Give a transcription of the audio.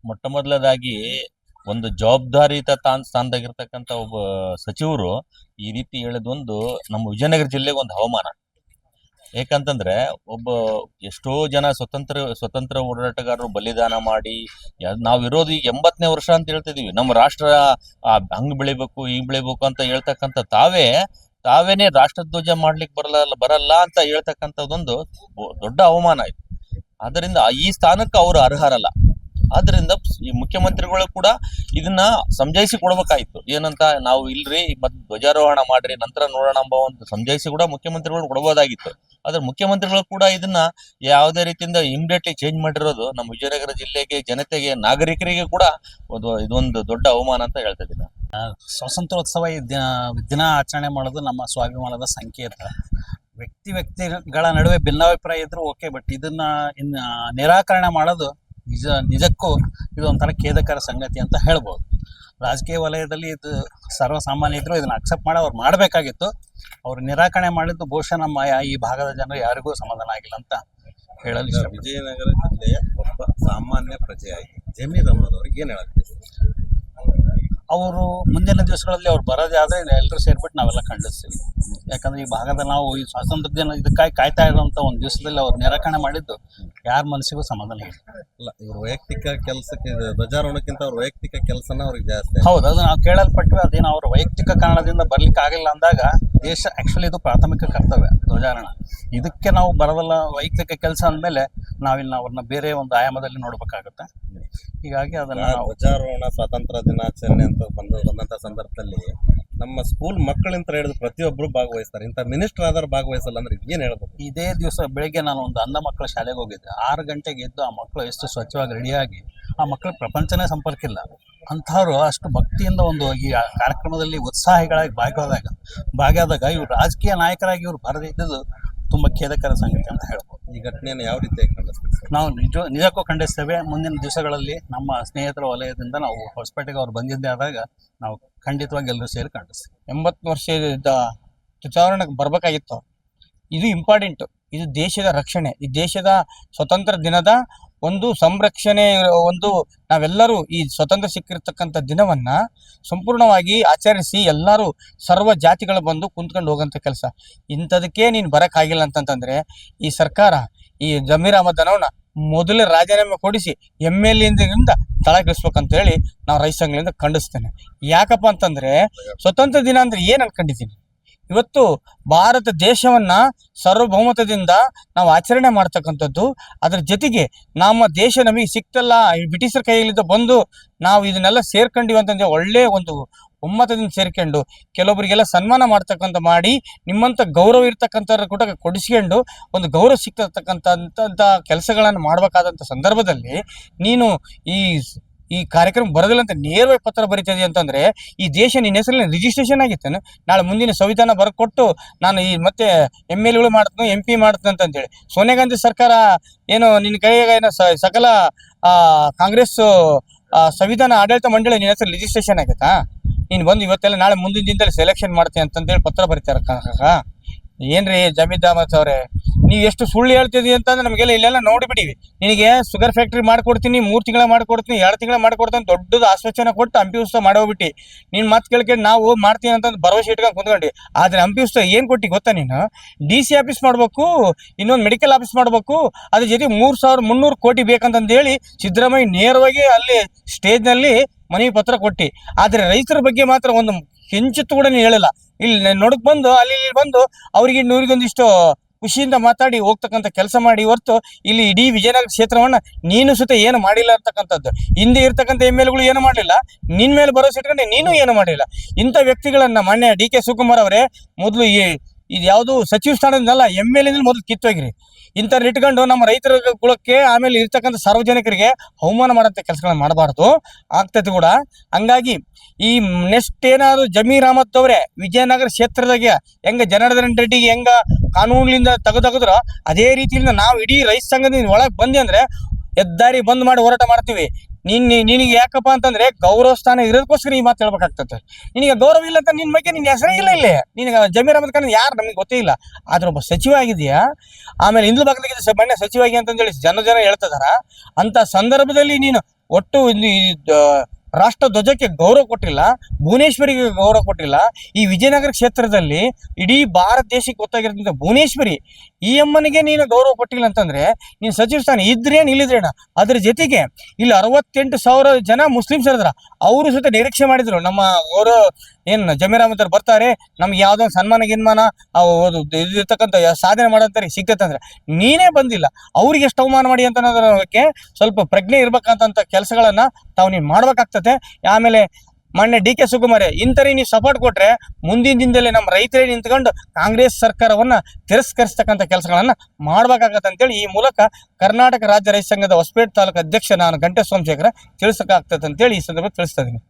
ಮೊಟ್ಟ ಮೊದಲದಾಗಿ ಒಂದು ಜವಾಬ್ದಾರಿಯುತ ಸ್ಥಾನದಾಗಿರ್ತಕ್ಕಂಥ ಒಬ್ಬ ಸಚಿವರು ಈ ರೀತಿ ಹೇಳಿದೊಂದು ನಮ್ಮ ವಿಜಯನಗರ ಜಿಲ್ಲೆಗೆ ಒಂದು ಅವಮಾನ. ಏಕಂತಂದ್ರೆ ಎಷ್ಟೋ ಜನ ಸ್ವತಂತ್ರ ಹೋರಾಟಗಾರರು ಬಲಿದಾನ ಮಾಡಿ ನಾವಿರೋದು ಈಗ 80ನೇ ವರ್ಷ ಅಂತ ಹೇಳ್ತಿದೀವಿ. ನಮ್ಮ ರಾಷ್ಟ್ರ ಹಂಗ್ ಬೆಳಿಬೇಕು ಹಿಂಗ್ ಬೆಳಿಬೇಕು ಅಂತ ಹೇಳ್ತಕ್ಕಂಥ ತಾವೇನೆ ರಾಷ್ಟ್ರಧ್ವಜ ಮಾಡ್ಲಿಕ್ಕೆ ಬರಲ್ಲ ಅಂತ ಹೇಳ್ತಕ್ಕಂಥದ್ದೊಂದು ದೊಡ್ಡ ಅವಮಾನ ಆಯ್ತು. ಆದ್ದರಿಂದ ಈ ಸ್ಥಾನಕ್ಕೆ ಅವರು ಅರ್ಹರಲ್ಲ. ಆದ್ರಿಂದ ಈ ಮುಖ್ಯಮಂತ್ರಿಗಳು ಕೂಡ ಇದನ್ನ ಸಮಜಾಯಿಸಿ ಕೊಡ್ಬೇಕಾಯ್ತು. ಏನಂತ ನಾವು ಇಲ್ರಿ ಮತ್ತೆ ಧ್ವಜಾರೋಹಣ ಮಾಡ್ರಿ ನಂತರ ನೋಡೋಣ ಎಂಬ ಒಂದು ಸಮಜಾಯಿಸಿ ಕೂಡ ಮುಖ್ಯಮಂತ್ರಿಗಳು ಕೊಡ್ಬೋದಾಗಿತ್ತು. ಆದ್ರೆ ಮುಖ್ಯಮಂತ್ರಿಗಳು ಕೂಡ ಇದನ್ನ ಯಾವುದೇ ರೀತಿಯಿಂದ ಇಮಿಡಿಯೇಟ್ಲಿ ಚೇಂಜ್ ಮಾಡಿರೋದು ನಮ್ಮ ವಿಜಯನಗರ ಜಿಲ್ಲೆಗೆ, ಜನತೆಗೆ, ನಾಗರಿಕರಿಗೆ ಕೂಡ ಇದೊಂದು ದೊಡ್ಡ ಅವಮಾನ ಅಂತ ಹೇಳ್ತಾ ಇದ್ದೀನಿ. ಸ್ವಾತಂತ್ರ್ಯೋತ್ಸವ ದಿನ ಆಚರಣೆ ಮಾಡೋದು ನಮ್ಮ ಸ್ವಾಭಿಮಾನದ ಸಂಕೇತ. ವ್ಯಕ್ತಿಗಳ ನಡುವೆ ಭಿನ್ನಾಭಿಪ್ರಾಯ ಇದ್ರು ಓಕೆ, ಬಟ್ ಇದನ್ನ ನಿರಾಕರಣೆ ಮಾಡೋದು ನಿಜಕ್ಕೂ ಇದು ಒಂಥರ ಖೇದಕರ ಸಂಗತಿ ಅಂತ ಹೇಳ್ಬೋದು. ರಾಜಕೀಯ ವಲಯದಲ್ಲಿ ಇದು ಸರ್ವಸಾಮಾನ್ಯ ಇದ್ರು ಇದನ್ನ ಅಕ್ಸೆಪ್ಟ್ ಮಾಡಿ ಅವ್ರು ಮಾಡಬೇಕಾಗಿತ್ತು. ಅವ್ರು ನಿರಾಕರಣೆ ಮಾಡಿದ್ದು ಬಹುಶಃ ನಮ್ಮ ಈ ಭಾಗದ ಜನರು ಯಾರಿಗೂ ಸಮಾಧಾನ ಆಗಿಲ್ಲ ಅಂತ ಹೇಳಲು ಇಷ್ಟ. ವಿಜಯನಗರ ಜಿಲ್ಲೆಯ ಒಬ್ಬ ಸಾಮಾನ್ಯ ಪ್ರಜೆಯಾಗಿ ಜಮೀರ್ ಅಹ್ಮದ್ ಅವ್ರಿಗೆ ಏನ್ ಹೇಳಕ್ಕೆ ಅವರು ಮುಂದಿನ ದಿವಸಗಳಲ್ಲಿ ಅವ್ರು ಬರೋದೇ ಆದರೆ ಎಲ್ಲರೂ ಸೇರ್ಬಿಟ್ಟು ನಾವೆಲ್ಲ ಖಂಡಿಸ್ತೀವಿ. ಯಾಕಂದ್ರೆ ಈ ಭಾಗದ ನಾವು ಈ ಸ್ವಾತಂತ್ರ್ಯ ದಿನ ಇದಕ್ಕಾಗಿ ಕಾಯ್ತಾ ಇರೋಂಥ ಒಂದು ದಿವಸದಲ್ಲಿ ಅವ್ರು ನಿರಾಕರಣೆ ಮಾಡಿದ್ದು ಯಾರ ಮನಸ್ಸಿಗೂ ಸಮಾಧಾನ ಇಲ್ಲ. ಇವ್ರ ವೈಯಕ್ತಿಕ ಕೆಲಸಕ್ಕೆ ಧ್ವಜಾರೋಹಣಕ್ಕಿಂತ ಅವ್ರ ವೈಯಕ್ತಿಕ ಕೆಲಸನ ಅವ್ರಿಗೆ ಜಾಸ್ತಿ. ಹೌದು, ಅದು ನಾವು ಕೇಳಲ್ಪಟ್ವಿ. ಅದೇನು ಅವ್ರ ವೈಯಕ್ತಿಕ ಕಾರಣದಿಂದ ಬರ್ಲಿಕ್ಕೆ ಆಗಿಲ್ಲ ಅಂದಾಗ ದೇಶ ಆಕ್ಚುಲಿ ಇದು ಪ್ರಾಥಮಿಕ ಕರ್ತವ್ಯ ಧ್ವಜಾರೋಹಣ. ಇದಕ್ಕೆ ನಾವು ಬರೋದಲ್ಲ ವೈಯಕ್ತಿಕ ಕೆಲಸ ಅಂದಮೇಲೆ ನಾವಿಲ್ಲಿ ಅವ್ರನ್ನ ಬೇರೆ ಒಂದು ಆಯಾಮದಲ್ಲಿ ನೋಡ್ಬೇಕಾಗುತ್ತೆ. ಹೀಗಾಗಿ ಅದನ್ನ ಧ್ವಜಾರೋಹಣ ಸ್ವಾತಂತ್ರ್ಯ ದಿನಾಚರಣೆ ಅಂತ ಬಂದಂತ ಸಂದರ್ಭದಲ್ಲಿ ನಮ್ಮ ಸ್ಕೂಲ್ ಮಕ್ಕಳಿಂದ ಹಿಡಿದು ಪ್ರತಿಯೊಬ್ಬರು ಭಾಗವಹಿಸ್ತಾರೆ. ಇಂಥ ಮಿನಿಸ್ಟರ್ ಆದರೂ ಭಾಗವಹಿಸಲ್ಲ ಅಂದ್ರೆ ಏನ್ ಹೇಳ್ಬೇಕು? ಇದೇ ದಿವಸ ಬೆಳಿಗ್ಗೆ ನಾನು ಒಂದು ಅಂಧ ಮಕ್ಕಳ ಶಾಲೆಗೆ ಹೋಗಿದ್ದೆ. 6 ಗಂಟೆಗೆ ಎದ್ದು ಆ ಮಕ್ಕಳು ಎಷ್ಟು ಸ್ವಚ್ಛವಾಗಿ ರೆಡಿಯಾಗಿ, ಆ ಮಕ್ಕಳ ಪ್ರಪಂಚನೇ ಸಂಪರ್ಕ ಇಲ್ಲ ಅಂಥವ್ರು ಅಷ್ಟು ಭಕ್ತಿಯಿಂದ ಒಂದು ಈ ಕಾರ್ಯಕ್ರಮದಲ್ಲಿ ಉತ್ಸಾಹಿಗಳಾಗಿ ಭಾಗಿಯಾದಾಗ ಇವ್ರು ರಾಜಕೀಯ ನಾಯಕರಾಗಿ ಇವ್ರು ಬರದಿದ್ದು ತುಂಬಾ ಖೇದಕರ ಸಂಗತಿ ಅಂತ ಹೇಳ್ಬೋದು. ಈ ಘಟನೆಯನ್ನು ಯಾವ ರೀತಿಯಾಗಿ ಖಂಡಿಸ್ತೀವಿ? ನಾವು ನಿಜಕ್ಕೂ ಖಂಡಿಸ್ತೇವೆ. ಮುಂದಿನ ದಿವಸಗಳಲ್ಲಿ ನಮ್ಮ ಸ್ನೇಹಿತರ ವಲಯದಿಂದ ನಾವು ಹೊಸಪೇಟೆಗೆ ಅವ್ರು ಬಂದಿದ್ದೇ ಆದಾಗ ನಾವು ಖಂಡಿತವಾಗಿ ಎಲ್ಲರೂ ಸೇರಿ ಖಂಡಿಸ್ತೀವಿ. 80 ವರ್ಷದ ಧ್ವಜಾರೋಹಣಕ್ಕೆ ಬರ್ಬೇಕಾಗಿತ್ತು. ಇದು ಇಂಪಾರ್ಟೆಂಟ್. ಇದು ದೇಶದ ರಕ್ಷಣೆ, ಈ ದೇಶದ ಸ್ವತಂತ್ರ ದಿನದ ಒಂದು ಸಂರಕ್ಷಣೆ. ನಾವೆಲ್ಲರೂ ಈ ಸ್ವತಂತ್ರ ಸಿಕ್ಕಿರ್ತಕ್ಕಂಥ ದಿನವನ್ನ ಸಂಪೂರ್ಣವಾಗಿ ಆಚರಿಸಿ ಎಲ್ಲರೂ ಸರ್ವ ಜಾತಿಗಳು ಬಂದು ಕುಂತ್ಕೊಂಡು ಹೋಗೋಂಥ ಕೆಲಸ. ಇಂಥದಕ್ಕೆ ನೀನು ಬರೋಕ್ಕಾಗಿಲ್ಲ ಅಂತಂತಂದ್ರೆ ಈ ಸರ್ಕಾರ ಈ ಜಮೀರ್ ಅಹ್ಮದ್ ಅನ್ನೋನ ಮೊದಲೇ ರಾಜೀನಾಮೆ ಕೊಡಿಸಿ MLA ತಳಗಿಳಿಸ್ಬೇಕಂತ ಹೇಳಿ ನಾವು ರೈತ ಸಂಘಗಳಿಂದ ಖಂಡಿಸ್ತೇನೆ. ಯಾಕಪ್ಪ ಅಂತಂದ್ರೆ ಸ್ವತಂತ್ರ ದಿನ ಅಂದ್ರೆ ಏನ್ ಅನ್ಕೊಂಡಿದ್ದೀನಿ, ಇವತ್ತು ಭಾರತ ದೇಶವನ್ನ ಸಾರ್ವಭೌಮತ್ವದಿಂದ ನಾವು ಆಚರಣೆ ಮಾಡ್ತಕ್ಕಂಥದ್ದು. ಅದ್ರ ಜೊತೆಗೆ ನಮ್ಮ ದೇಶ ನಮಗೆ ಸಿಕ್ತಲ್ಲ, ಈ ಬ್ರಿಟಿಷರ ಕೈಯಲ್ಲಿದ್ದ ಬಂದು ನಾವು ಇದನ್ನೆಲ್ಲ ಸೇರ್ಕೊಂಡಿವಿ ಅಂತಂದ್ರೆ ಒಳ್ಳೆ ಒಂದು ಒಮ್ಮತದಿಂದ ಸೇರ್ಕೊಂಡು ಕೆಲವೊಬ್ಬರಿಗೆಲ್ಲ ಸನ್ಮಾನ ಮಾಡಿ ನಿಮ್ಮಂತ ಗೌರವ ಇರ್ತಕ್ಕಂಥವ್ರ ಕೂಡ ಕೊಡಿಸ್ಕೊಂಡು ಒಂದು ಗೌರವ ಸಿಗ್ತಕ್ಕಂಥ ಕೆಲಸಗಳನ್ನು ಮಾಡಬೇಕಾದಂಥ ಸಂದರ್ಭದಲ್ಲಿ ನೀನು ಈ ಕಾರ್ಯಕ್ರಮ ಬರೋದಿಲ್ಲ ಅಂತ ನೇರವಾಗಿ ಪತ್ರ ಬರೀತದೆ ಅಂತಂದ್ರೆ ಈ ದೇಶ ನಿನ್ನ ಹೆಸರಲ್ಲಿ ರಿಜಿಸ್ಟ್ರೇಷನ್ ಆಗಿತ್ತೇನೆ. ನಾಳೆ ಮುಂದಿನ ಸಂವಿಧಾನ ಬರ್ಕೊಟ್ಟು ನಾನು ಈ ಮತ್ತೆ MLA ಮಾಡ್ತೀನಿ MP ಮಾಡ್ತೀನಿ ಅಂತೇಳಿ ಸೋನಿಯಾ ಗಾಂಧಿ ಸರ್ಕಾರ ಏನು ನಿನ್ನ ಕೈಯಾಗ ಏನೋ ಸಕಲ ಕಾಂಗ್ರೆಸ್ ಸಂವಿಧಾನ ಆಡಳಿತ ಮಂಡಳಿ ನಿನ್ನ ಹೆಸರು ರಿಜಿಸ್ಟ್ರೇಷನ್ ಆಗೈತಾ? ನೀನು ಬಂದು ಇವತ್ತೆಲ್ಲ ನಾಳೆ ಮುಂದಿನ ದಿನದಲ್ಲಿ ಸೆಲೆಕ್ಷನ್ ಮಾಡ್ತೀನಿ ಅಂತಂದೇಳಿ ಪತ್ರ ಬರೀತಾರ. ಏನ್ರಿ ಜಮೀರ್ ಅಹ್ಮದ್ ಅವ್ರೆ, ನೀವು ಎಷ್ಟು ಸುಳ್ಳು ಹೇಳ್ತಿದ್ವಿ ಅಂತಂದ್ರೆ ನಮಗೆಲ್ಲ ಇಲ್ಲೆಲ್ಲ ನೋಡಿಬಿಟ್ಟಿವಿ. ನಿನಗೆ ಶುಗರ್ ಫ್ಯಾಕ್ಟ್ರಿ ಮಾಡ್ಕೊಡ್ತೀನಿ, 3 ತಿಂಗಳ ಮಾಡ್ಕೊಡ್ತೀನಿ, 2 ತಿಂಗಳ ಮಾಡ್ಕೊಡ್ತೀನಿ, ದೊಡ್ಡದು ಆಶ್ವಾಸನೆ ಕೊಟ್ಟು ಹಂಪಿ ಉತ್ಸವ ಮಾಡೋಗ್ಬಿಟ್ಟು ನೀನು ಮಾತು ಕೇಳ್ಕೊಂಡು ನಾವು ಮಾಡ್ತೀನಿ ಅಂತಂದು ಭರವಸೆ ಇಟ್ಕೊಂಡು ಕುಂತ್ಕೊಂಡಿ. ಆದ್ರೆ ಹಂಪಿ ಉತ್ಸವ ಏನು ಕೊಟ್ಟು ಗೊತ್ತಾ, ನೀನು DC ಆಫೀಸ್ ಮಾಡ್ಬೇಕು, ಇನ್ನೊಂದು ಮೆಡಿಕಲ್ ಆಫೀಸ್ ಮಾಡ್ಬೇಕು, ಅದ್ರ ಜೊತೆ 3,300 ಕೋಟಿ ಬೇಕಂತಂದೇಳಿ ಸಿದ್ದರಾಮಯ್ಯ ನೇರವಾಗಿ ಅಲ್ಲಿ ಸ್ಟೇಜ್ನಲ್ಲಿ ಮನವಿ ಪತ್ರ ಕೊಟ್ಟು. ಆದ್ರೆ ರೈತರ ಬಗ್ಗೆ ಮಾತ್ರ ಒಂದು ಕಿಂಚಿತ್ತು ಕೂಡ ನೀನು ಹೇಳಿಲ್ಲ. ಇಲ್ಲಿ ನೋಡಕ್ ಬಂದು ಅಲ್ಲಿ ಬಂದು ಅವ್ರಿಗೆ ನೂರಿಗೊಂದಿಷ್ಟು ಖುಷಿಯಿಂದ ಮಾತಾಡಿ ಹೋಗ್ತಕ್ಕಂಥ ಕೆಲಸ ಮಾಡಿ ಹೊರತು ಇಲ್ಲಿ ಇಡೀ ವಿಜಯನಗರ ಕ್ಷೇತ್ರವನ್ನ ನೀನು ಸುತ್ತ ಏನು ಮಾಡಿಲ್ಲ ಅಂತಕ್ಕಂಥದ್ದು. ಹಿಂದೆ ಇರ್ತಕ್ಕಂಥ MLAಗಳು ಏನು ಮಾಡಲಿಲ್ಲ, ನಿನ್ ಮೇಲೆ ಭರವಸೆ ಇಟ್ಕೊಂಡೆ ನೀನು ಏನು ಮಾಡಿಲ್ಲ. ಇಂಥ ವ್ಯಕ್ತಿಗಳನ್ನ ಮಾನ್ಯ DK ಶಿವಕುಮಾರ್ ಅವರೇ ಮೊದಲು ಇದು ಯಾವುದು ಸಚಿವ ಸ್ಥಾನದಿಂದಲ್ಲ MLA ಮೊದಲು ಕಿತ್ತೋಗಿರಿ. ಇಂಥವ್ರು ಇಟ್ಕೊಂಡು ನಮ್ಮ ರೈತರ ಕುಲಕ್ಕೆ ಆಮೇಲೆ ಇರ್ತಕ್ಕಂಥ ಸಾರ್ವಜನಿಕರಿಗೆ ಅವಮಾನ ಮಾಡೋಂಥ ಕೆಲಸಗಳನ್ನ ಮಾಡಬಾರ್ದು, ಆಗ್ತದೆ ಕೂಡ. ಹಂಗಾಗಿ ಈ ನೆಕ್ಸ್ಟ್ ಏನಾದ್ರು ಜಮೀರ್ ಅಹ್ಮದ್ ಅವರೇ ವಿಜಯನಗರ ಕ್ಷೇತ್ರದಾಗೆ ಹೆಂಗ ಜನಾರ್ದನ್ ರೆಡ್ಡಿಗೆ ಹೆಂಗ ಕಾನೂನಿನಿಂದ ತೆಗೆದ್ರು ಅದೇ ರೀತಿಯಿಂದ ನಾವು ಇಡೀ ರೈತ ಸಂಘದಿಂದ ಒಳಗೆ ಬಂದೆ ಅಂದ್ರೆ ಹೆದ್ದಾರಿ ಬಂದ್ ಮಾಡಿ ಹೋರಾಟ ಮಾಡ್ತೀವಿ. ನಿನಗೆ ಯಾಕಪ್ಪ ಅಂತಂದ್ರೆ ಗೌರವ ಸ್ಥಾನ ಇರೋದಕ್ಕೋಸ್ಕರ ಈ ಮಾತು ಹೇಳ್ಬೇಕಾಗ್ತದೆ. ನಿನಗೆ ಗೌರವ ಇಲ್ಲ ಅಂತ ನಿನ್ ಬಗ್ಗೆ ನಿನ್ ಹೆಸರೇ ಇಲ್ಲ. ಇಲ್ಲಿ ನಿನಗೆ ಜಮೀರ್ ಅಹ್ಮದ್ ಖಾನ್ ಯಾರು ನಮಗೆ ಗೊತ್ತೇ ಇಲ್ಲ. ಆದ್ರೆ ಒಬ್ಬ ಸಚಿವ ಆಗಿದೆಯಾ, ಆಮೇಲೆ ಹಿಂದೂ ಭಾಗದಲ್ಲಿ ಮನೆ ಸಚಿವ ಆಗಿ ಅಂತಂದೇಳಿ ಜನ ಹೇಳ್ತಿದಾರ. ಅಂತ ಸಂದರ್ಭದಲ್ಲಿ ನೀನು ಒಟ್ಟು ಇಲ್ಲಿ ರಾಷ್ಟ್ರ ಧ್ವಜಕ್ಕೆ ಗೌರವ ಕೊಟ್ಟಿಲ್ಲ, ಭುವನೇಶ್ವರಿಗೆ ಗೌರವ ಕೊಟ್ಟಿಲ್ಲ. ಈ ವಿಜಯನಗರ ಕ್ಷೇತ್ರದಲ್ಲಿ ಇಡೀ ಭಾರತ ದೇಶಕ್ಕೆ ಗೊತ್ತಾಗಿರ್ತಕ್ಕಂಥ ಭುವನೇಶ್ವರಿ ಈ ಅಮ್ಮನಿಗೆ ನೀನು ಗೌರವ ಕೊಟ್ಟಿಲ್ಲ ಅಂತಂದ್ರೆ ನೀನು ಸಚಿವ ಸ್ಥಾನ ಇದ್ರೇನು ಇಲ್ಲಿದ್ರೇನ. ಅದ್ರ ಜೊತೆಗೆ ಇಲ್ಲಿ 68,000 ಜನ ಮುಸ್ಲಿಮ್ಸ್ ಇರಿದ್ರ, ಅವರು ಸಹಿತ ನಿರೀಕ್ಷೆ ಮಾಡಿದ್ರು ನಮ್ಮ ಅವರು ಜಮೀರ್ ಅಹಮದ್ ಅವ್ರು ಬರ್ತಾರೆ, ನಮ್ಗೆ ಯಾವ್ದೋ ಸನ್ಮಾನ ಗಿನ್ಮಾನ ಇರ್ತಕ್ಕಂಥ ಸಾಧನೆ ಮಾಡೋಂತಾರೆ ಸಿಗ್ತೈತೆ ಅಂದ್ರೆ ನೀನೇ ಬಂದಿಲ್ಲ. ಅವ್ರಿಗೆ ಎಷ್ಟು ಅವಮಾನ ಮಾಡಿ ಅಂತ ಅನ್ನೋದಕ್ಕೆ ಸ್ವಲ್ಪ ಪ್ರಜ್ಞೆ ಇರ್ಬೇಕಂತ ಕೆಲಸಗಳನ್ನ ತಾವು ನೀನು ಮಾಡ್ಬೇಕಾಗ್ತದೆ. ಆಮೇಲೆ ಮೊನ್ನೆ ಡಿ ಕೆ ಶಿವಕುಮಾರ್ ಇಂಥವ್ರಿಗೆ ನೀವು ಸಪೋರ್ಟ್ ಕೊಟ್ರೆ ಮುಂದಿನ ದಿನದಲ್ಲಿ ನಮ್ಮ ರೈತರೇ ನಿಂತ್ಕೊಂಡು ಕಾಂಗ್ರೆಸ್ ಸರ್ಕಾರವನ್ನ ತಿರಸ್ಕರಿಸ್ತಕ್ಕಂಥ ಕೆಲಸಗಳನ್ನ ಮಾಡ್ಬೇಕಾಗತ್ತೆ ಅಂತೇಳಿ ಈ ಮೂಲಕ ಕರ್ನಾಟಕ ರಾಜ್ಯ ರೈತ ಸಂಘದ ಹೊಸಪೇಟೆ ತಾಲೂಕು ಅಧ್ಯಕ್ಷ ನಾನು ಗಂಟೆ ಸೋಮಶೇಖರ ತಿಳಿಸಕ್ಕಾಗ್ತದೆ ಅಂತೇಳಿ ಈ ಸಂದರ್ಭ ತಿಳಿಸ್ತಾ ಇದ್ದೀನಿ.